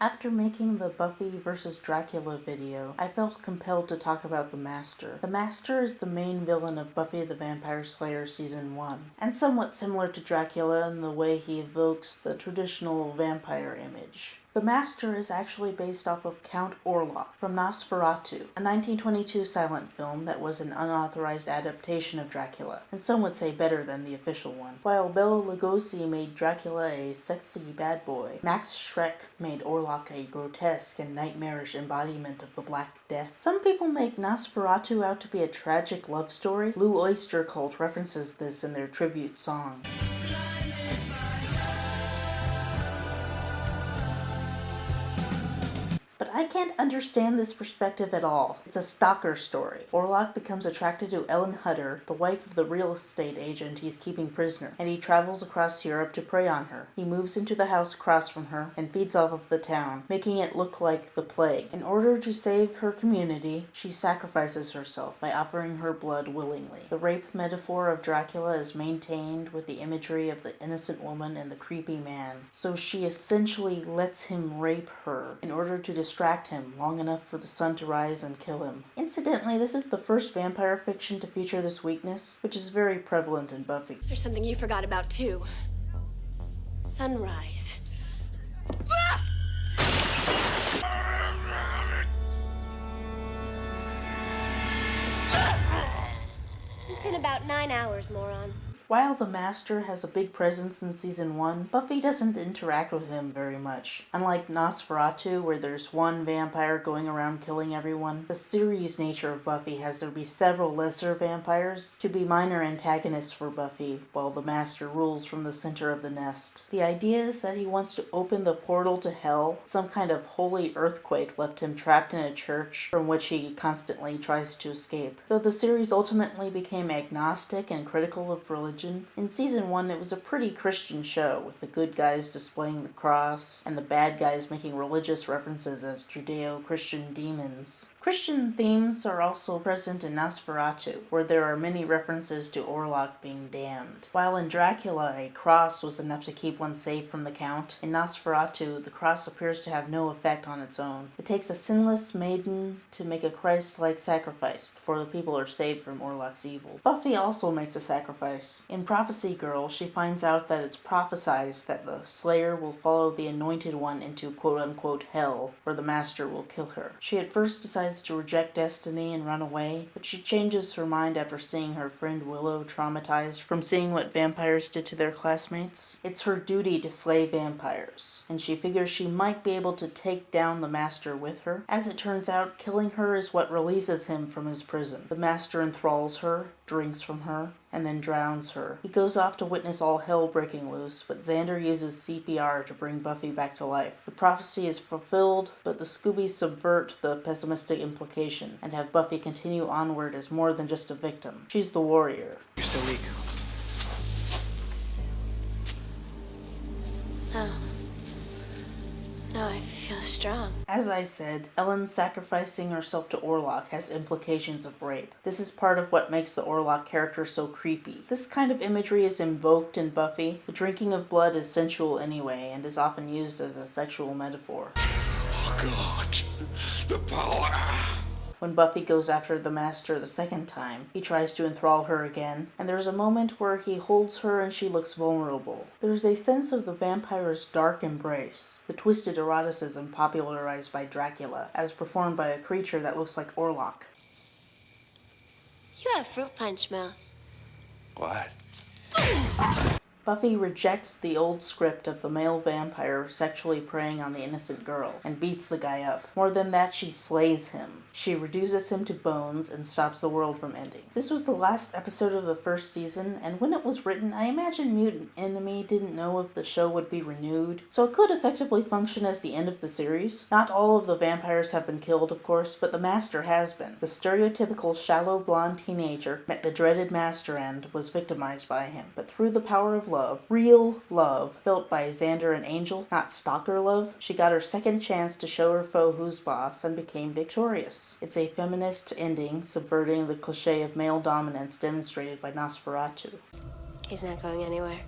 After making the Buffy vs. Dracula video, I felt compelled to talk about the Master. The Master is the main villain of Buffy the Vampire Slayer Season 1, and somewhat similar to Dracula in the way he evokes the traditional vampire image. The Master is actually based off of Count Orlock from Nosferatu, a 1922 silent film that was an unauthorized adaptation of Dracula, and some would say better than the official one. While Bela Lugosi made Dracula a sexy bad boy, Max Schreck made Orlock a grotesque and nightmarish embodiment of the Black Death. Some people make Nosferatu out to be a tragic love story. Blue Oyster Cult references this in their tribute song. But I can't understand this perspective at all. It's a stalker story. Orlock becomes attracted to Ellen Hutter, the wife of the real estate agent he's keeping prisoner, and he travels across Europe to prey on her. He moves into the house across from her and feeds off of the town, making it look like the plague. In order to save her community, she sacrifices herself by offering her blood willingly. The rape metaphor of Dracula is maintained with the imagery of the innocent woman and the creepy man. So she essentially lets him rape her in order to distract him long enough for the sun to rise and kill him. Incidentally, this is the first vampire fiction to feature this weakness, which is very prevalent in Buffy. There's something you forgot about too. Sunrise. It's in about 9 hours, moron. While the Master has a big presence in Season 1, Buffy doesn't interact with him very much. Unlike Nosferatu, where there's one vampire going around killing everyone, the series nature of Buffy has there be several lesser vampires to be minor antagonists for Buffy, while the Master rules from the center of the nest. The idea is that he wants to open the portal to hell. Some kind of holy earthquake left him trapped in a church from which he constantly tries to escape. Though the series ultimately became agnostic and critical of religion, in Season 1 it was a pretty Christian show, with the good guys displaying the cross and the bad guys making religious references as Judeo-Christian demons. Christian themes are also present in Nosferatu, where there are many references to Orlock being damned. While in Dracula a cross was enough to keep one safe from the Count, in Nosferatu the cross appears to have no effect on its own. It takes a sinless maiden to make a Christ-like sacrifice before the people are saved from Orlock's evil. Buffy also makes a sacrifice. In Prophecy Girl, she finds out that it's prophesied that the Slayer will follow the Anointed One into quote-unquote hell, where the Master will kill her. She at first decides to reject destiny and run away, but she changes her mind after seeing her friend Willow traumatized from seeing what vampires did to their classmates. It's her duty to slay vampires, and she figures she might be able to take down the Master with her. As it turns out, killing her is what releases him from his prison. The Master enthralls her, drinks from her, and then drowns her. He goes off to witness all hell breaking loose, but Xander uses CPR to bring Buffy back to life. The prophecy is fulfilled, but the Scoobies subvert the pessimistic implication and have Buffy continue onward as more than just a victim. She's the warrior. You're still weak. Oh. No, I feel strong. As I said, Ellen sacrificing herself to Orlock has implications of rape. This is part of what makes the Orlock character so creepy. This kind of imagery is invoked in Buffy. The drinking of blood is sensual anyway, and is often used as a sexual metaphor. Oh God, the power. When Buffy goes after the Master the second time, he tries to enthrall her again, and there's a moment where he holds her and she looks vulnerable. There's a sense of the vampire's dark embrace, the twisted eroticism popularized by Dracula, as performed by a creature that looks like Orlock. You have fruit punch mouth. What? Buffy rejects the old script of the male vampire sexually preying on the innocent girl, and beats the guy up. More than that, she slays him. She reduces him to bones and stops the world from ending. This was the last episode of the first season, and when it was written, I imagine Mutant Enemy didn't know if the show would be renewed, so it could effectively function as the end of the series. Not all of the vampires have been killed, of course, but the Master has been. The stereotypical shallow blonde teenager met the dreaded Master and was victimized by him. But through the power of love, real love, felt by Xander and Angel, not stalker love, she got her second chance to show her foe who's boss and became victorious. It's a feminist ending, subverting the cliche of male dominance demonstrated by Nosferatu. He's not going anywhere.